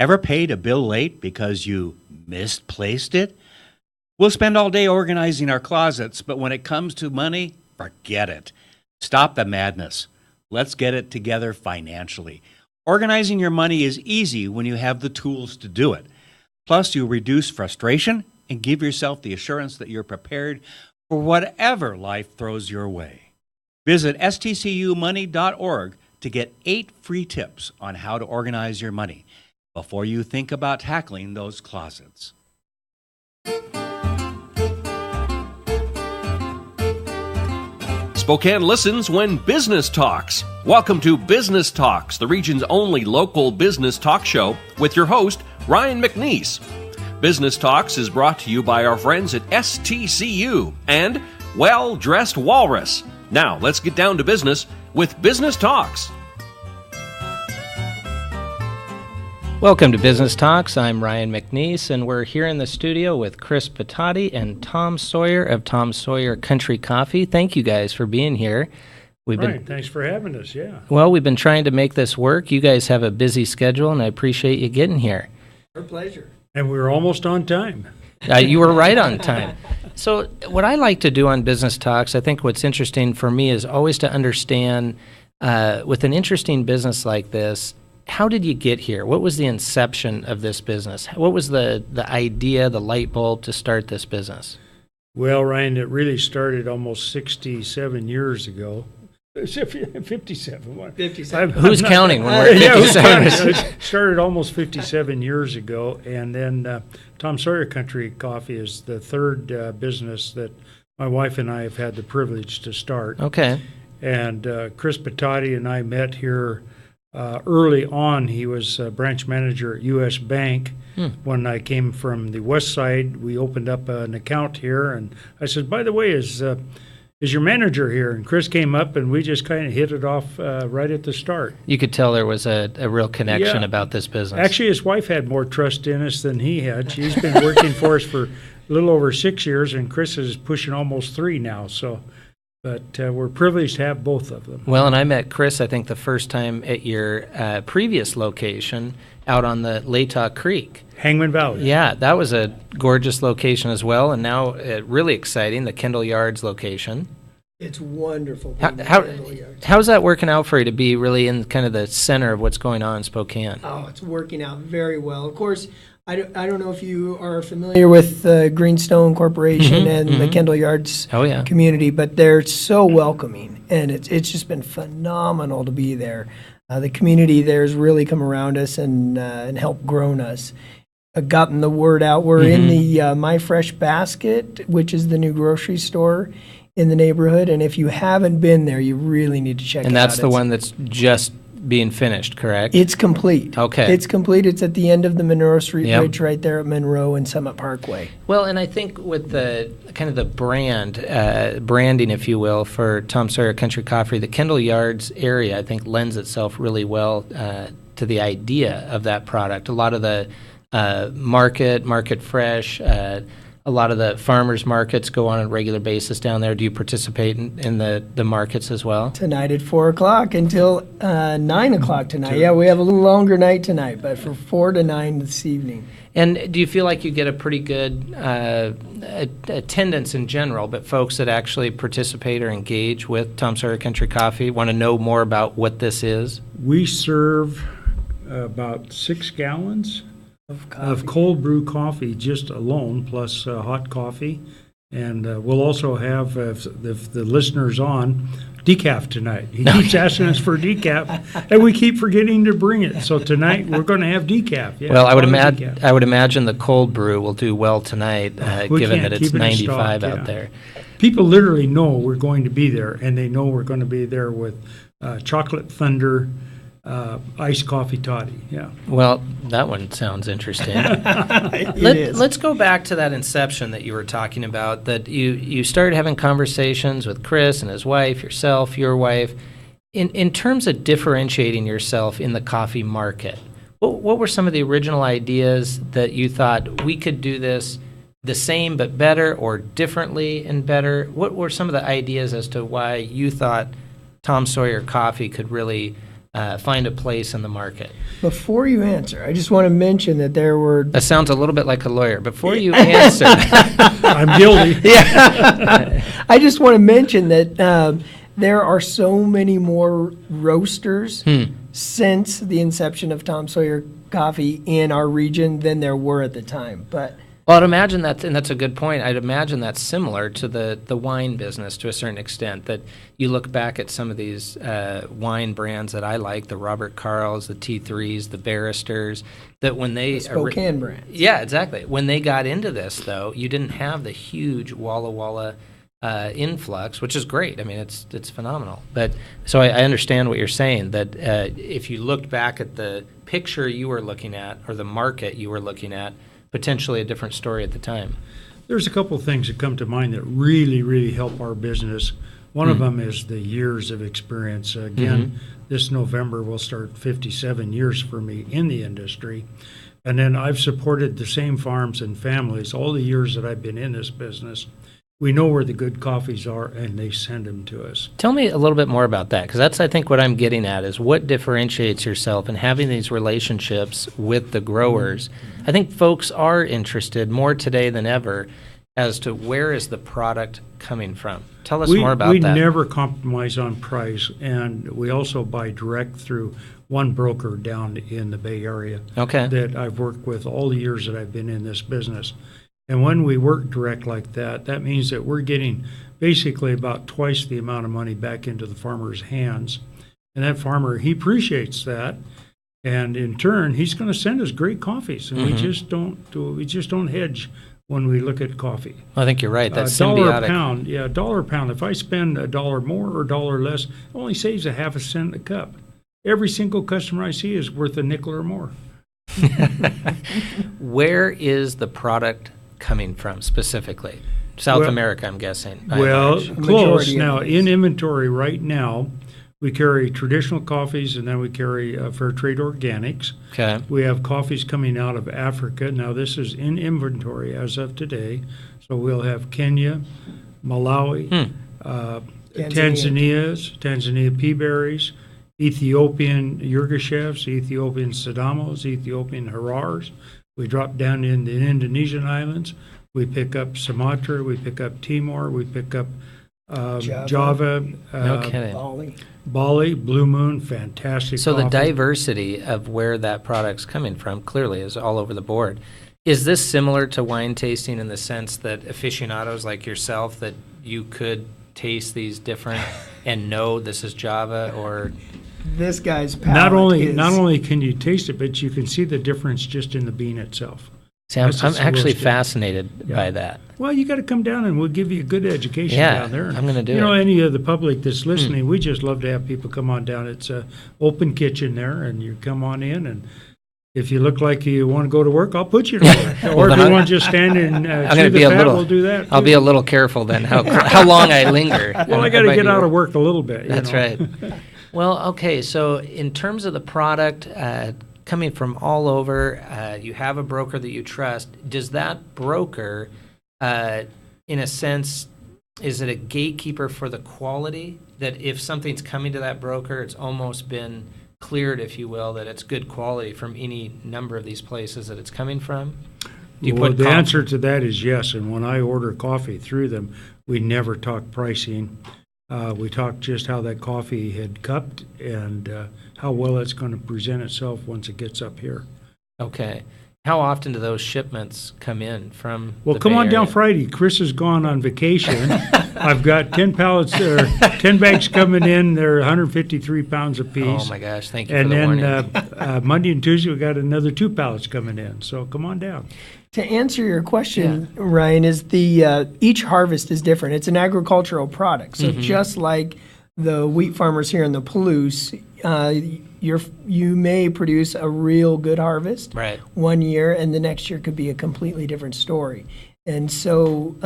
Ever paid a bill late because you misplaced it? We'll spend all day organizing our closets, but when it comes to money, forget it. Stop the madness. Let's get it together financially. Organizing your money is easy when you have the tools to do it. Plus, you reduce frustration and give yourself the assurance that you're prepared for whatever life throws your way. Visit stcumoney.org to get 8 free tips on how to organize your money before you think about tackling those closets. Spokane listens when business talks. Welcome to Business Talks, the region's only local business talk show with your host, Ryan McNeese. Business Talks is brought to you by our friends at STCU and Well Dressed Walrus. Now, let's get down to business with Business Talks. Welcome to Business Talks. I'm Ryan McNeese, and we're here in the studio with Chris Patati and Tom Sawyer of Tom Sawyer Country Coffee. Thank you guys for being here. Thanks for having us, yeah. Well, we've been trying to make this work. You guys have a busy schedule, and I appreciate you getting here. Our pleasure. And we were almost on time. You were right on time. So what I like to do on Business Talks, I think what's interesting for me is always to understand, with an interesting business like this, how did you get here? What was the inception of this business? What was the idea, the light bulb to start this business? Well, Ryan, it really started almost 67 years ago. 57. 57. Who's counting when we're 57? It started almost 57 years ago, and then Tom Sawyer Country Coffee is the third business that my wife and I have had the privilege to start. Okay. And Chris Patati and I met here early on. He was branch manager at U.S. Bank. When I came from the west side, we opened up an account here, and I said, by the way, is your manager here? And Chris came up, and we just kind of hit it off right at the start. You could tell there was a real connection about this business. Actually, his wife had more trust in us than he had. She's been working for us for a little over 6 years, and Chris is pushing almost 3 now. But we're privileged to have both of them. Well, and I met Chris, I think, the first time at your previous location out on the Latah Creek. Hangman Valley. Yeah, that was a gorgeous location as well, and now really exciting, the Kendall Yards location. It's wonderful. How's that working out for you to be really in kind of the center of what's going on in Spokane? Oh, it's working out very well. Of course, I don't know if you are familiar with Greenstone Corporation and the Kendall Yards community, but they're so welcoming, and it's just been phenomenal to be there. The community there has really come around us and helped grown us. Gotten the word out. We're in the My Fresh Basket, which is the new grocery store in the neighborhood, and if you haven't been there, you really need to check it out. And that's the one that's just being finished, correct? It's complete. Okay. It's complete. It's at the end of the Monroe Street Bridge right there at Monroe and Summit Parkway. Well, and I think with the kind of the branding, if you will, for Tom Sawyer Country Coffee, the Kendall Yards area, I think, lends itself really well to the idea of that product. A lot of the Market Fresh, a lot of the farmers markets go on a regular basis down there. Do you participate in the markets as well? Tonight at 4 o'clock until 9 o'clock tonight. Yeah, we have a little longer night tonight, but from 4 to 9 this evening. And do you feel like you get a pretty good attendance in general, but folks that actually participate or engage with Tom Sawyer Country Coffee want to know more about what this is? We serve about 6 gallons of cold brew coffee just alone, plus hot coffee. And we'll also have, if the listener's on, decaf tonight. He keeps asking us for decaf, and we keep forgetting to bring it. So tonight we're going to have decaf. Yeah, well, I would imagine the cold brew will do well tonight, given that it's 95 out there. People literally know we're going to be there, and they know we're going to be there with Chocolate Thunder, iced coffee toddy. Yeah. Well, that one sounds interesting. Let's go back to that inception that you were talking about, that you started having conversations with Chris and his wife, yourself, your wife. In terms of differentiating yourself in the coffee market, what were some of the original ideas that you thought we could do this the same but better, or differently and better? What were some of the ideas as to why you thought Tom Sawyer Coffee could really find a place in the market? Before you answer, I just want to mention that there were... That sounds a little bit like a lawyer. Before you answer... I'm guilty. Yeah. I just want to mention that there are so many more roasters since the inception of Tom Sawyer Coffee in our region than there were at the time. But well, I'd imagine that's a good point. I'd imagine that's similar to the wine business to a certain extent, that you look back at some of these wine brands that I like, the Robert Carls, the T3s, the Barristers, that when they... Spokane brands. Yeah, exactly. When they got into this, though, you didn't have the huge Walla Walla influx, which is great. I mean, it's phenomenal. But so I understand what you're saying, that if you looked back at the picture you were looking at or the market you were looking at, potentially a different story at the time. There's a couple of things that come to mind that really, really help our business. One of them is the years of experience. Again, this November will start 57 years for me in the industry. And then I've supported the same farms and families all the years that I've been in this business. We know where the good coffees are, and they send them to us. Tell me a little bit more about that, because that's, I think, what I'm getting at is what differentiates yourself in having these relationships with the growers. I think folks are interested more today than ever as to where is the product coming from. Tell us more about that. We never compromise on price, and we also buy direct through one broker down in the Bay Area that I've worked with all the years that I've been in this business. And when we work direct like that, that means that we're getting basically about twice the amount of money back into the farmer's hands. And that farmer, he appreciates that. And in turn, he's going to send us great coffees. And we just don't hedge when we look at coffee. I think you're right. That's symbiotic. $1 a pound. If I spend $1 more or $1 less, it only saves a half a cent a cup. Every single customer I see is worth a nickel or more. Where is the product coming from specifically? South America, I'm guessing. Well, close. Now, in inventory right now, we carry traditional coffees, and then we carry fair trade organics. Okay. We have coffees coming out of Africa. Now, this is in inventory as of today. So we'll have Kenya, Malawi, Tanzania peaberries, Ethiopian Yirgachefs, Ethiopian Sidamos, Ethiopian Harars. We drop down in the Indonesian islands. We pick up Sumatra. We pick up Timor. We pick up Java. No kidding. Bali, Blue Moon, fantastic So coffee. The diversity of where that product's coming from clearly is all over the board. Is this similar to wine tasting in the sense that aficionados like yourself, that you could taste these different and know this is Java or... This guy's palate not only can you taste it, but you can see the difference just in the bean itself. See, I'm actually fascinated by that. Well, you got to come down, and we'll give you a good education down there. I'm going to do it. You know, any of the public that's listening, we just love to have people come on down. It's an open kitchen there, and you come on in, and if you look like you want to go to work, I'll put you to work. Or if you want to just stand and chew the fat, we'll do that. I'll be a little careful then how long I linger. Well, I got to get out of work a little bit. That's right. Well, okay, so in terms of the product coming from all over, you have a broker that you trust. Does that broker, in a sense, is it a gatekeeper for the quality? That if something's coming to that broker, it's almost been cleared, if you will, that it's good quality from any number of these places that it's coming from? The answer to that is yes, and when I order coffee through them, we never talk pricing. We talked just how that coffee had cupped and how well it's going to present itself once it gets up here. Okay. How often do those shipments come in from Well, come on down Friday. Chris has gone on vacation. I've got 10 bags coming in. They're 153 pounds apiece. Oh, my gosh. Thank you for the warning. And then Monday and Tuesday, we got another 2 pallets coming in. So come on down. To answer your question, Ryan, is each harvest is different. It's an agricultural product. So just like the wheat farmers here in the Palouse, you may produce a real good harvest one year, and the next year could be a completely different story. And so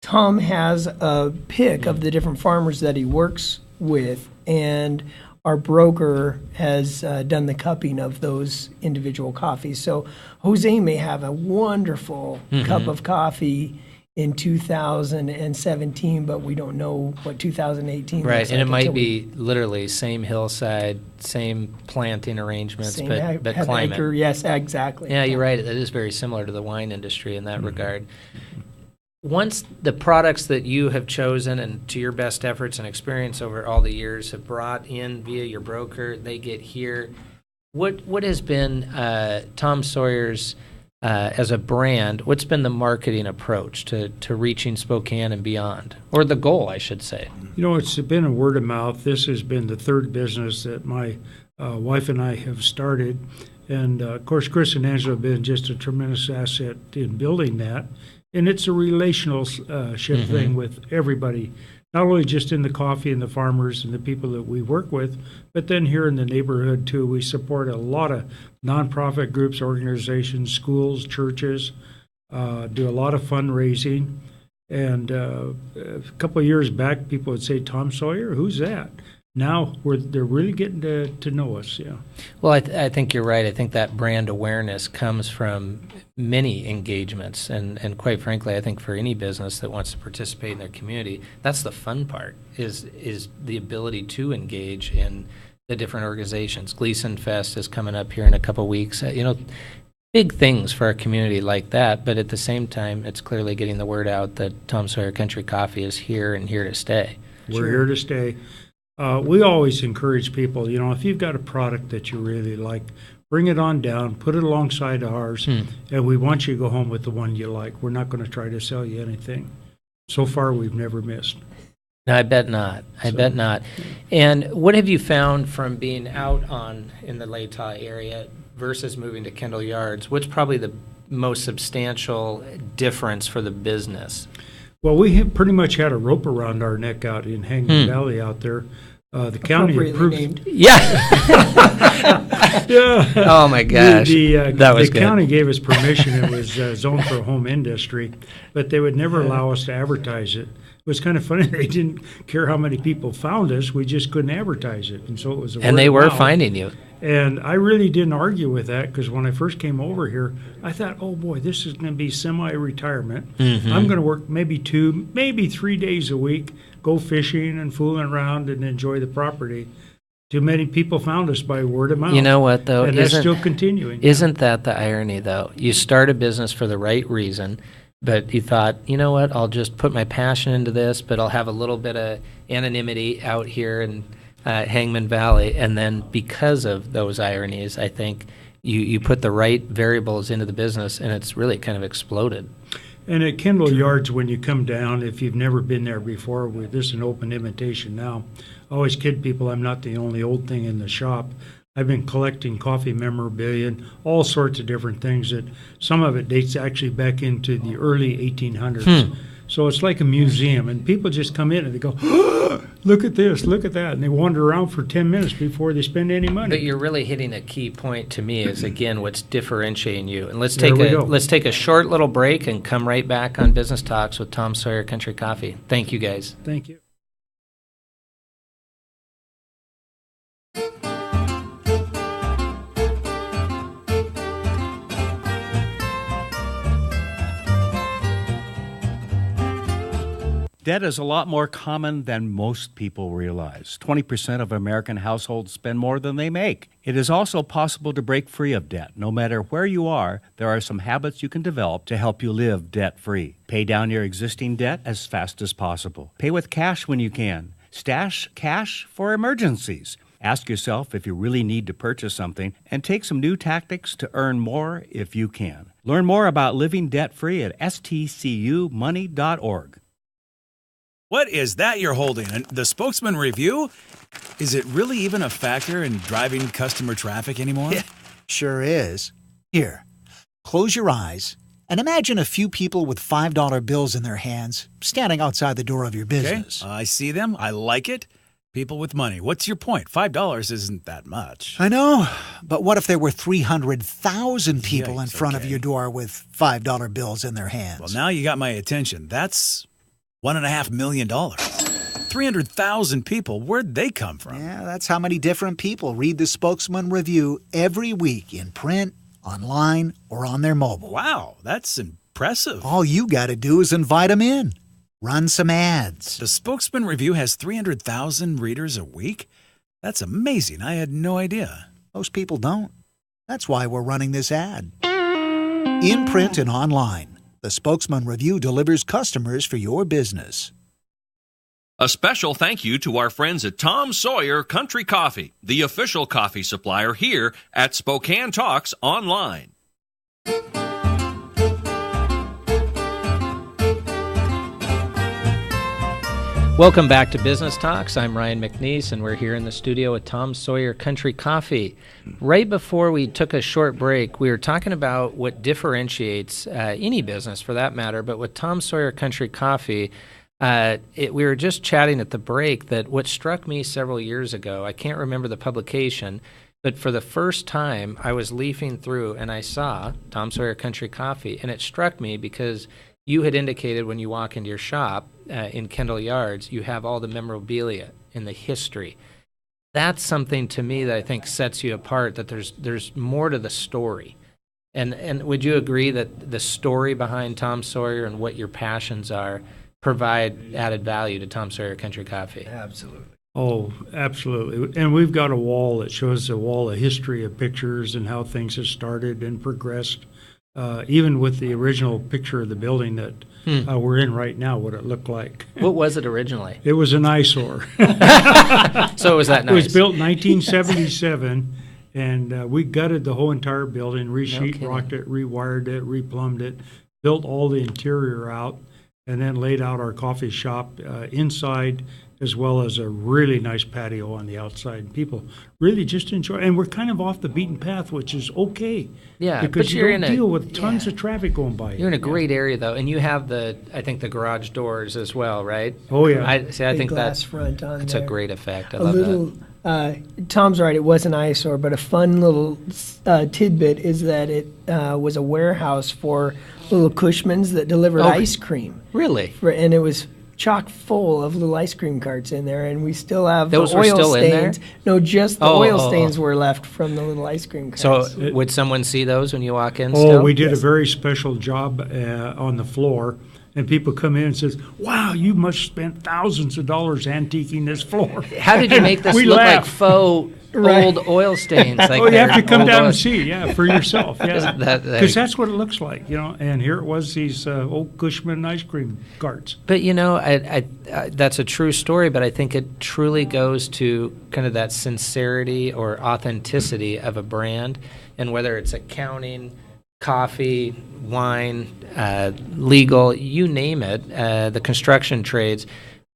Tom has a pick of the different farmers that he works with, and our broker has done the cupping of those individual coffees. So Jose may have a wonderful cup of coffee in 2017, but we don't know what 2018 right, looks and like it might until be literally same hillside, same planting arrangements, same but climate. acre. Yes, exactly. Yeah, you're right. It is very similar to the wine industry in that regard. Once the products that you have chosen and to your best efforts and experience over all the years have brought in via your broker, they get here. What has been Tom Sawyer's as a brand? What's been the marketing approach to reaching Spokane and beyond, or the goal, I should say? It's been a word of mouth. This has been the third business that my wife and I have started, and of course, Chris and Angela have been just a tremendous asset in building that. And it's a relationship thing with everybody, not only just in the coffee and the farmers and the people that we work with, but then here in the neighborhood too. We support a lot of nonprofit groups, organizations, schools, churches, do a lot of fundraising. And a couple of years back, people would say, Tom Sawyer, who's that? Now they're really getting to know us, yeah. Well, I think you're right. I think that brand awareness comes from many engagements, and quite frankly, I think for any business that wants to participate in their community, that's the fun part, is the ability to engage in the different organizations. Gleason Fest is coming up here in a couple weeks. Big things for our community like that, but at the same time, it's clearly getting the word out that Tom Sawyer Country Coffee is here and here to stay. We're here to stay. We always encourage people, if you've got a product that you really like, bring it on down, put it alongside ours, and we want you to go home with the one you like. We're not going to try to sell you anything. So far, we've never missed. No, I bet not. I bet not. And what have you found from being out in the Latah area versus moving to Kendall Yards? What's probably the most substantial difference for the business? Well, we have pretty much had a rope around our neck out in Hangman Valley out there. The county approved. Named. Yeah. Yeah. Oh my gosh. That was the good. county gave us permission. It was zoned for home industry, but they would never allow us to advertise it. It was kind of funny. They didn't care how many people found us. We just couldn't advertise it, and so it was. And they were finding you. And I really didn't argue with that, because when I first came over here, I thought, oh boy, this is going to be semi-retirement. I'm going to work maybe 2, maybe 3 days a week, go fishing and fooling around and enjoy the property. Too many people found us by word of mouth. You know what, though? And that's still continuing. Isn't that the irony, though? You start a business for the right reason, but you thought, you know what, I'll just put my passion into this, but I'll have a little bit of anonymity out here and Hangman Valley, and then because of those ironies, I think you put the right variables into the business, and it's really kind of exploded. And at Kendall Yards, when you come down, if you've never been there before, this is an open invitation now. I always kid people I'm not the only old thing in the shop. I've been collecting coffee memorabilia, all sorts of different things. That some of it dates actually back into the early 1800s. So it's like a museum, and people just come in and they go, oh, look at this, look at that, and they wander around for 10 minutes before they spend any money. But you're really hitting a key point to me is, again, what's differentiating you. And let's take a short little break and come right back on Business Talks with Tom Sawyer Country Coffee. Thank you, guys. Thank you. Debt is a lot more common than most people realize. 20% of American households spend more than they make. It is also possible to break free of debt. No matter where you are, there are some habits you can develop to help you live debt-free. Pay down your existing debt as fast as possible. Pay with cash when you can. Stash cash for emergencies. Ask yourself if you really need to purchase something, and take some new tactics to earn more if you can. Learn more about living debt-free at stcumoney.org. What is that you're holding? The Spokesman Review? Is it really even a factor in driving customer traffic anymore? Yeah, sure is. Here, close your eyes and imagine a few people with $5 bills in their hands standing outside the door of your business. Okay, I see them. I like it. People with money. What's your point? $5 isn't that much. I know, but what if there were 300,000 people in front of your door with $5 bills in their hands? Well, now you got my attention. That's $1.5 million. 300,000 people. Where'd they come from? Yeah, that's how many different people read the Spokesman Review every week in print, online, or on their mobile. Wow, that's impressive. All you got to do is invite them in. Run some ads. The Spokesman Review has 300,000 readers a week? That's amazing. I had no idea. Most people don't. That's why we're running this ad. In print and online, the Spokesman Review delivers customers for your business. A special thank you to our friends at Tom Sawyer Country Coffee, the official coffee supplier here at Spokane Talks Online. Welcome back to Business Talks. I'm Ryan McNeese, and we're here in the studio at Tom Sawyer Country Coffee. Right before we took a short break, we were talking about what differentiates any business, for that matter, but with Tom Sawyer Country Coffee, we were just chatting at the break that what struck me several years ago, I can't remember the publication, but for the first time, I was leafing through and I saw Tom Sawyer Country Coffee, and it struck me because you had indicated when you walk into your shop in Kendall Yards, you have all the memorabilia and the history. That's something to me that I think sets you apart, that there's more to the story. And would you agree that the story behind Tom Sawyer and what your passions are provide added value to Tom Sawyer Country Coffee? Absolutely. Oh, absolutely. And we've got a wall that shows a wall of history of pictures and how things have started and progressed. Even with the original picture of the building that we're in right now, what it looked like. What was it originally? It was an eyesore. So was that nice? It was built in 1977, and we gutted the whole entire building, re-sheetrocked it, rewired it, replumbed it, built all the interior out, and then laid out our coffee shop inside, as well as a really nice patio on the outside. People really just enjoy, and we're kind of off the beaten path, which is okay. Yeah, because but you don't deal with tons of traffic going by. You're in a great area, though, and you have I think the garage doors as well, right? Oh yeah. I think glass front on that's there. a great effect. I love that. Tom's right, it was an eyesore, but a fun little tidbit is that it was a warehouse for little Cushmans that delivered ice cream. Really? And it was chock full of little ice cream carts in there, and we still have those the were oil still stains. in there? No, just the oil stains were left from the little ice cream carts. So would someone see those when you walk in? Oh, still? we did a very special job on the floor, and people come in and says, "Wow, you must have spent thousands of dollars antiquing this floor." How did you make this We look laugh. like faux old oil stains? Like Oh, you have to come old down oil- and see, for yourself, because that's what it looks like, And here it was, these old Cushman ice cream carts. But I that's a true story. But I think it truly goes to kind of that sincerity or authenticity of a brand, and whether it's accounting, coffee, wine, legal, you name it, the construction trades.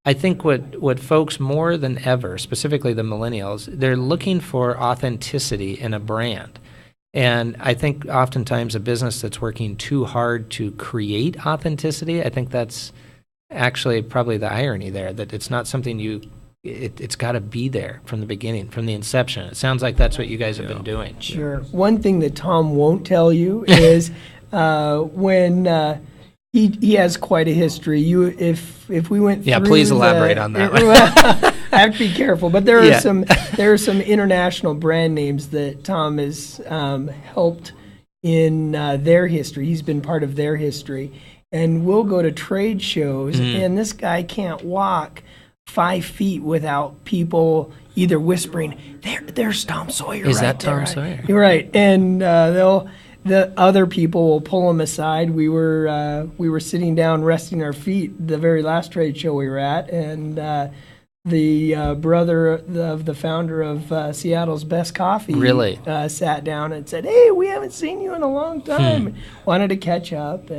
I think what folks more than ever, specifically the millennials, they're looking for authenticity in a brand. And I think oftentimes a business that's working too hard to create authenticity, I think that's actually probably the irony there, that it's not something it's got to be there from the beginning, from the inception. It sounds like that's what you guys have been doing. Sure. One thing that Tom won't tell you is when he has quite a history. If we went through please elaborate on that. I have to be careful, but there are some international brand names that Tom has helped in their history. He's been part of their history, and we'll go to trade shows, and this guy can't walk 5 feet without people either whispering, "There's Tom Sawyer." Is right that Tom there." Sawyer? You're right, and the other people will pull him aside. We were sitting down, resting our feet, the very last trade show we were at, and the brother of the founder of Seattle's Best Coffee really sat down and said, "Hey, we haven't seen you in a long time." Wanted to catch up,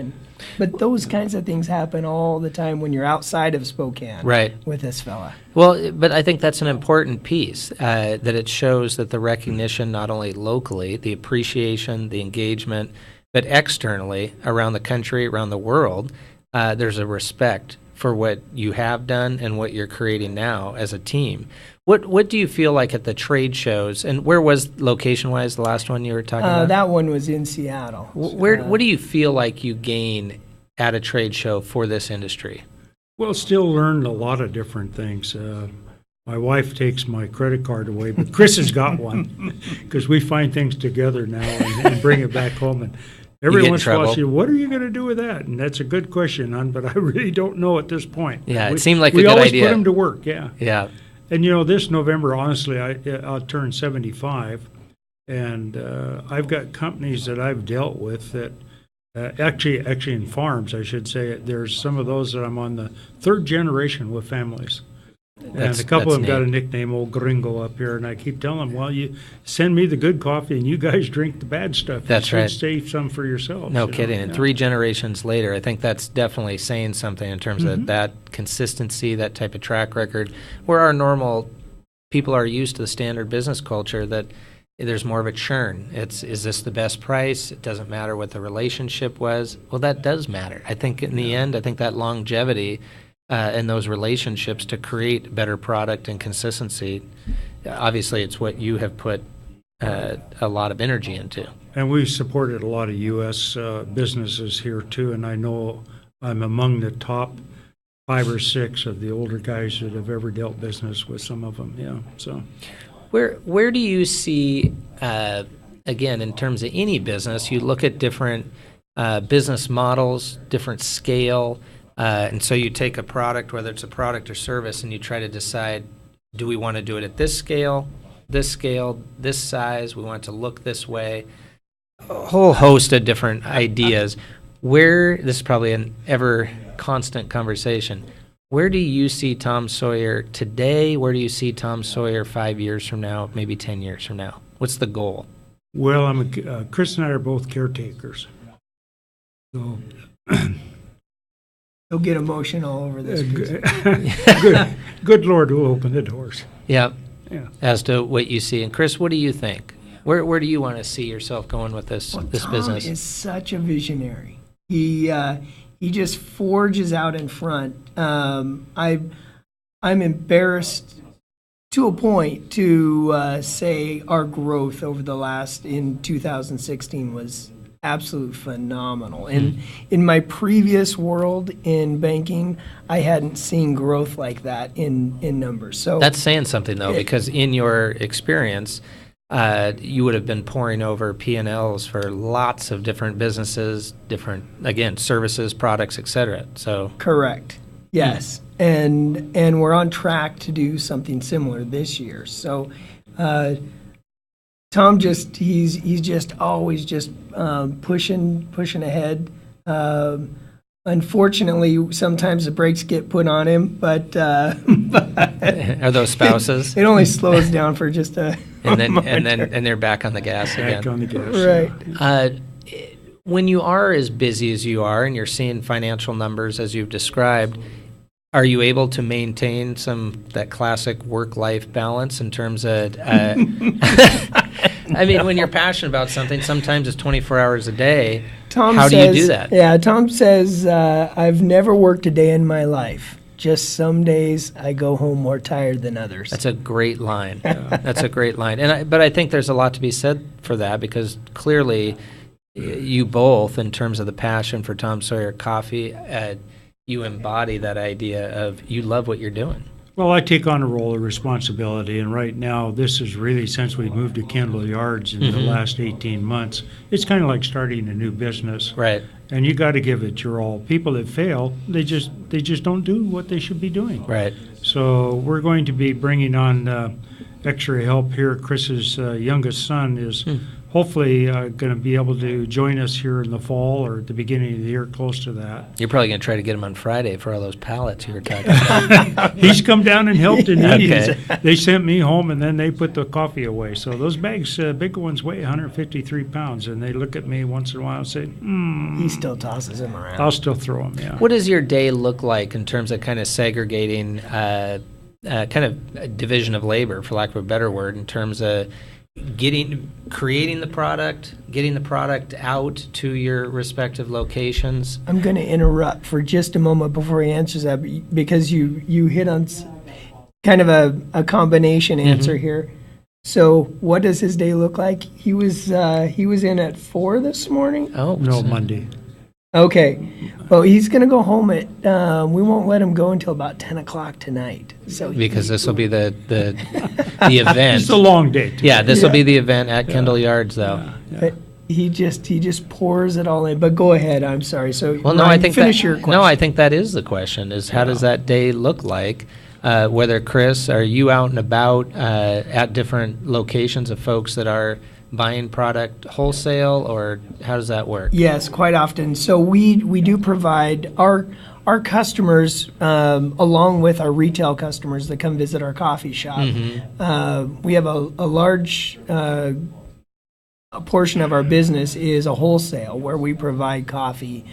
but those kinds of things happen all the time when you're outside of Spokane, right, with this fella. Well, but I think that's an important piece, that it shows that the recognition, not only locally, the appreciation, the engagement, but externally around the country, around the world, there's a respect for what you have done and what you're creating now as a team. What do you feel like at the trade shows, and where was location-wise the last one you were talking about? That one was in Seattle. What do you feel like you gain at a trade show for this industry? Well, still learned a lot of different things. My wife takes my credit card away, but Chris has got one because we find things together now and bring it back home. And Every once in a while, I say, what are you going to do with that? And that's a good question, hon, but I really don't know at this point. Yeah, it seemed like a good idea. We always idea. put them to work, yeah. Yeah. And, this November, honestly, I'll turn 75, and I've got companies that I've dealt with that, actually in farms, I should say, there's some of those that I'm on the third generation with families. And a couple of them got a nickname, Old Gringo, up here, and I keep telling them, well, you send me the good coffee and you guys drink the bad stuff. That's right. Save some for yourselves. No kidding. And 3 generations later, I think that's definitely saying something in terms of that consistency, that type of track record, where our normal people are used to the standard business culture that there's more of a churn. Is this the best price? It doesn't matter what the relationship was. Well, that does matter. I think in the end, I think that longevity and those relationships to create better product and consistency, obviously it's what you have put a lot of energy into. And we've supported a lot of U.S. businesses here too, and I know I'm among the top 5 or 6 of the older guys that have ever dealt business with some of them, yeah. So, where do you see, again, in terms of any business, you look at different business models, different scale, and so you take a product, whether it's a product or service, and you try to decide, do we want to do it at this scale, this size, we want it to look this way, a whole host of different ideas. This is probably an ever constant conversation. Where do you see Tom Sawyer today? Where do you see Tom Sawyer 5 years from now, maybe 10 years from now? What's the goal? Well, Chris and I are both caretakers. So He'll get emotional over this. Good Lord will open the doors. Yeah. Yeah. As to what you see. And Chris, what do you think? Where do you want to see yourself going with this business? Tom is such a visionary. He just forges out in front. I'm embarrassed to a point to say our growth over the in 2016 was absolute phenomenal. And in my previous world in banking, I hadn't seen growth like that in numbers. So that's saying something though, because in your experience, you would have been pouring over P&Ls for lots of different businesses, different, again, services, products, etc. So correct. Yes. And we're on track to do something similar this year. So Tom he's just always just pushing ahead. Unfortunately, sometimes the brakes get put on him, but are those spouses? It only slows down for just a and they're back on the gas again. Back on the gas, right? When you are as busy as you are, and you're seeing financial numbers as you've described, are you able to maintain that classic work-life balance in terms of? I mean, when you're passionate about something, sometimes it's 24 hours a day. How do you do that? Yeah, Tom says, I've never worked a day in my life. Just some days I go home more tired than others. That's a great line. That's a great line. But I think there's a lot to be said for that, because clearly you both, in terms of the passion for Tom Sawyer Coffee, you embody that idea of you love what you're doing. Well, I take on a role of responsibility, and right now, this is really, since we moved to Kendall Yards in the last 18 months, it's kind of like starting a new business. Right. And you got to give it your all. People that fail, they just don't do what they should be doing. Right. So we're going to be bringing on extra help here. Chris's youngest son is hopefully going to be able to join us here in the fall or at the beginning of the year, close to that. You're probably going to try to get him on Friday for all those pallets you were talking about. He's come down and helped in Okay. They sent me home, and then they put the coffee away. So those bags, big ones, weigh 153 pounds, and they look at me once in a while and say, He still tosses them around. I'll still throw them, yeah. What does your day look like in terms of kind of segregating, kind of a division of labor, for lack of a better word, in terms of creating the product, getting the product out to your respective locations? I'm going to interrupt for just a moment before he answers that, because you hit on kind of a combination answer here. So what does his day look like? He was in at 4 this morning. Oh no, Monday. Okay. Well, he's going to go home at, we won't let him go until about 10 o'clock tonight. So because this will be the event. It's a long day today. Yeah, this will be the event at Kendall Yards, though. Yeah. He just pours it all in. But go ahead. I'm sorry. So well, Ryan, no, I think finish your question. No, I think that is the question: is how does that day look like? Whether Chris, are you out and about at different locations of folks that are buying product wholesale, or how does that work? Yes, quite often. So we do provide our customers, along with our retail customers that come visit our coffee shop. We have a large a portion of our business is a wholesale where we provide coffee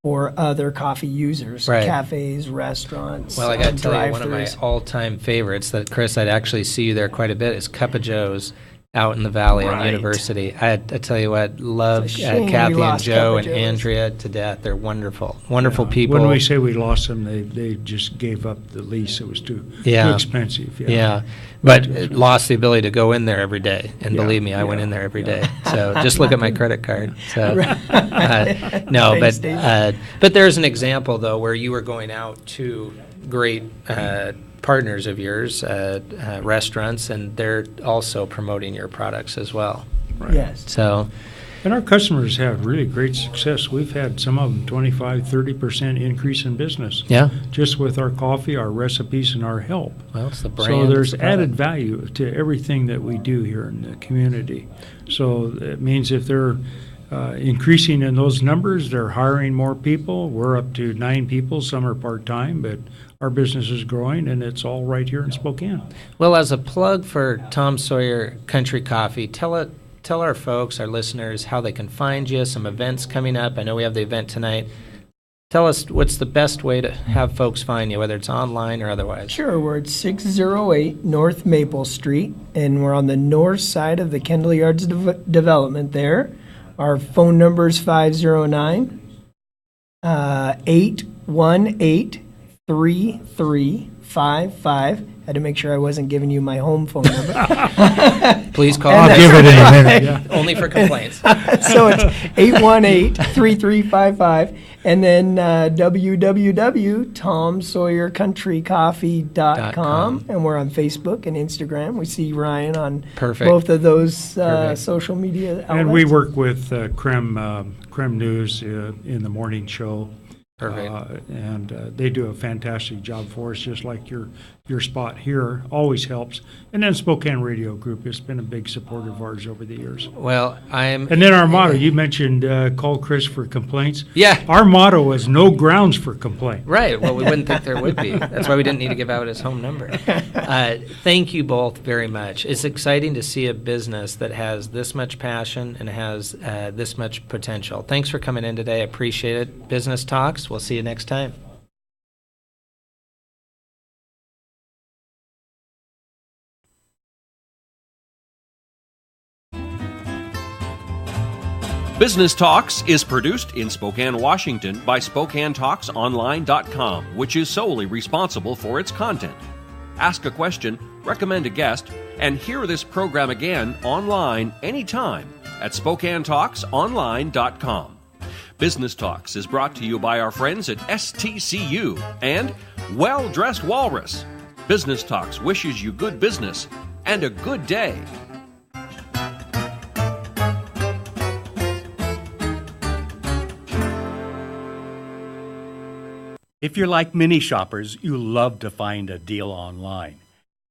for other coffee users, right. Cafes, restaurants. Well, I got to tell you, one of my all-time favorites that, Chris, I'd actually see you there quite a bit is Cup of Joe's out in the Valley on University. I tell you what, love Kathy and Joe and Andrea to death. They're wonderful, wonderful people. When we say we lost them, they just gave up the lease. It was too expensive. Yeah. But lost the ability to go in there every day. And believe me, I went in there every day. So just look at my credit card. So no, but there's an example, though, where you were going out to great partners of yours, restaurants, and they're also promoting your products as well. Right. Yes. So, and our customers have really great success. We've had some of them 25-30% increase in business. Yeah. Just with our coffee, our recipes, and our help. Well, it's the brand. So there's added value to everything that we do here in the community. So it means if they're increasing in those numbers, they're hiring more people. We're up to 9 people. Some are part-time, but our business is growing, and it's all right here in Spokane. Well, as a plug for Tom Sawyer Country Coffee, tell our folks, our listeners, how they can find you, some events coming up. I know we have the event tonight. Tell us what's the best way to have folks find you, whether it's online or otherwise. Sure. We're at 608 North Maple Street, and we're on the north side of the Kendall Yards development there. Our phone number is 509 818 3355. Had to make sure I wasn't giving you my home phone number. Please call. I'll give it in a minute. Yeah. Only for complaints. So it's 818-3355, and then www.tomsawyercountrycoffee.com, and we're on Facebook and Instagram. We see Ryan on both of those social media outlets. And we work with Creme News in the morning show. Perfect. And they do a fantastic job for us, just like your spot here always helps. And then Spokane Radio Group has been a big supporter of ours over the years. Well, And then our motto, you mentioned call Chris for complaints. Yeah. Our motto is no grounds for complaint. Right. Well, we wouldn't think there would be. That's why we didn't need to give out his home number. Thank you both very much. It's exciting to see a business that has this much passion and has this much potential. Thanks for coming in today. I appreciate it. Business Talks. We'll see you next time. Business Talks is produced in Spokane, Washington by SpokaneTalksOnline.com, which is solely responsible for its content. Ask a question, recommend a guest, and hear this program again online anytime at SpokaneTalksOnline.com. Business Talks is brought to you by our friends at STCU and Well Dressed Walrus. Business Talks wishes you good business and a good day. If you're like many shoppers, you love to find a deal online.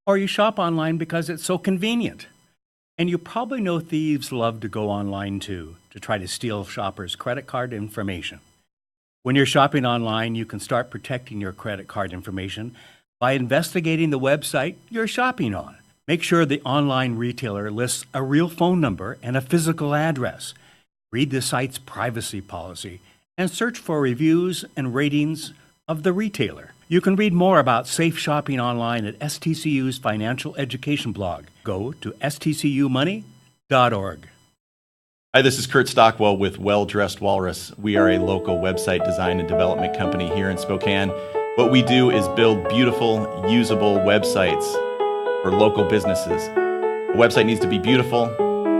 Or you shop online because it's so convenient. And you probably know thieves love to go online too, to try to steal shoppers' credit card information. When you're shopping online, you can start protecting your credit card information by investigating the website you're shopping on. Make sure the online retailer lists a real phone number and a physical address. Read the site's privacy policy and search for reviews and ratings of the retailer. You can read more about safe shopping online at STCU's financial education blog. Go to stcumoney.org. Hi, this is Kurt Stockwell with Well Dressed Walrus. We are a local website design and development company here in Spokane. What we do is build beautiful, usable websites for local businesses. A website needs to be beautiful,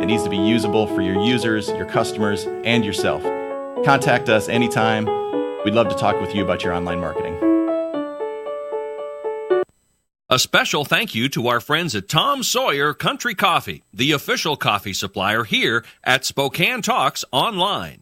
it needs to be usable for your users, your customers, and yourself. Contact us anytime. We'd love to talk with you about your online marketing. A special thank you to our friends at Tom Sawyer Country Coffee, the official coffee supplier here at Spokane Talks Online.